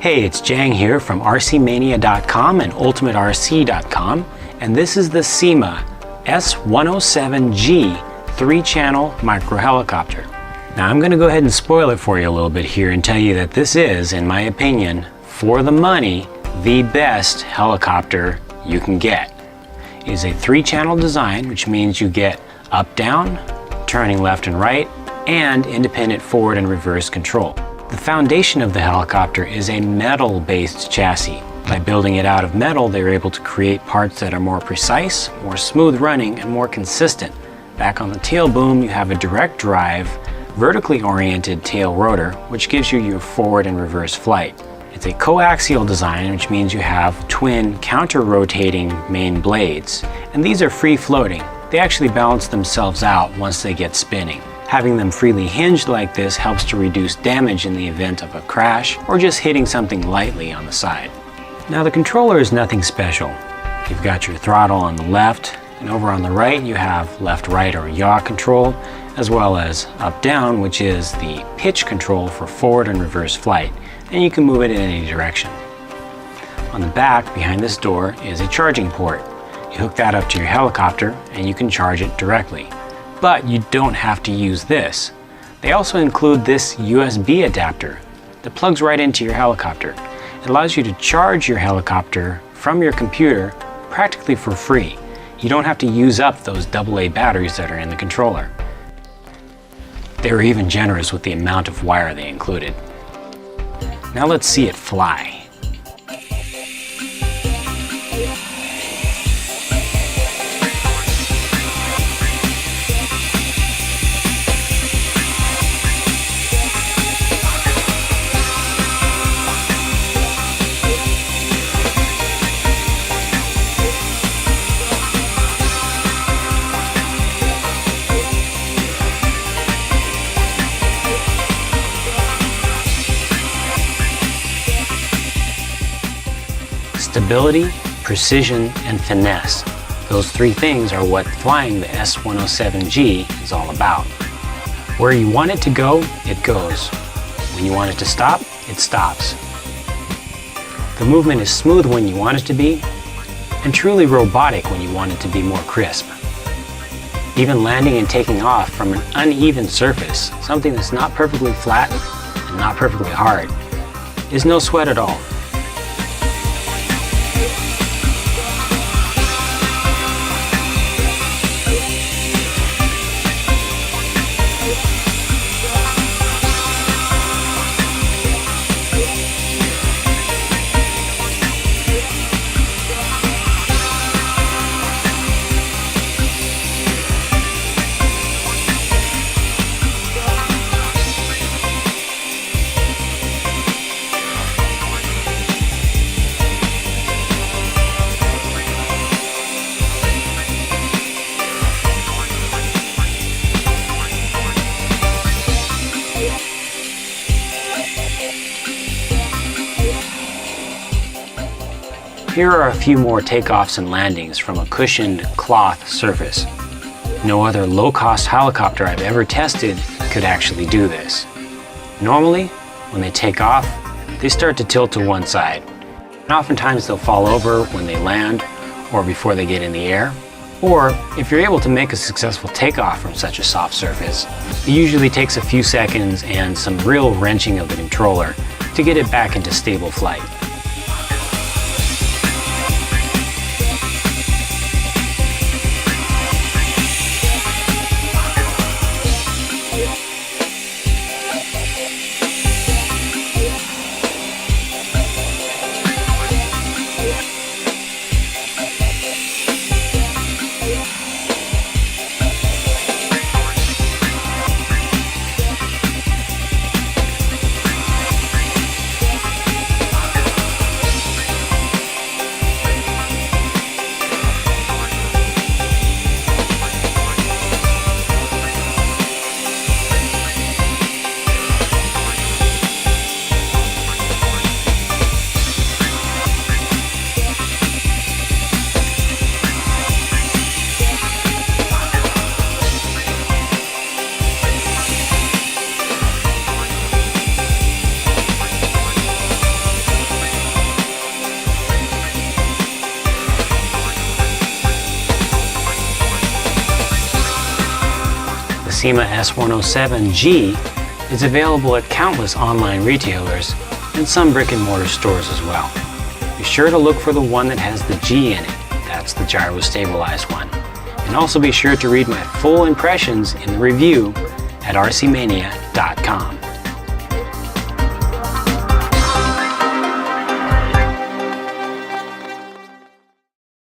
Hey, it's Jang here from RCmania.com and UltimateRC.com, and this is the Syma S107 G 3-channel micro helicopter. Now I'm going to go ahead and spoil it for you a little bit here and tell you that this is, in my opinion, for the money, the best helicopter you can get. It is a 3-channel design, which means you get up-down, turning left and right, and independent forward and reverse control. The foundation of the helicopter is a metal-based chassis. By building it out of metal, they were able to create parts that are more precise, more smooth running, and more consistent. Back on the tail boom, you have a direct drive, vertically oriented tail rotor, which gives you your forward and reverse flight. It's a coaxial design, which means you have twin counter-rotating main blades. And these are free-floating. They actually balance themselves out once they get spinning. Having them freely hinged like this helps to reduce damage in the event of a crash or just hitting something lightly on the side. Now the controller is nothing special. You've got your throttle on the left, and over on the right you have left-right or yaw control, as well as up-down, which is the pitch control for forward and reverse flight, and you can move it in any direction. On the back, behind this door, is a charging port. You hook that up to your helicopter and you can charge it directly. But you don't have to use this. They also include this USB adapter that plugs right into your helicopter. It allows you to charge your helicopter from your computer practically for free. You don't have to use up those AA batteries that are in the controller. They were even generous with the amount of wire they included. Now let's see it fly. Stability, precision, and finesse. Those 3 things are what flying the S107G is all about. Where you want it to go, it goes. When you want it to stop, it stops. The movement is smooth when you want it to be, and truly robotic when you want it to be more crisp. Even landing and taking off from an uneven surface, something that's not perfectly flat and not perfectly hard, is no sweat at all. Here are a few more takeoffs and landings from a cushioned cloth surface. No other low-cost helicopter I've ever tested could actually do this. Normally, when they take off, they start to tilt to one side. And oftentimes they'll fall over when they land or before they get in the air. Or if you're able to make a successful takeoff from such a soft surface, it usually takes a few seconds and some real wrenching of the controller to get it back into stable flight. Syma S107 G is available at countless online retailers and some brick and mortar stores as well. Be sure to look for the one that has the G in it. That's the gyro stabilized one. And also be sure to read my full impressions in the review at rcmania.com.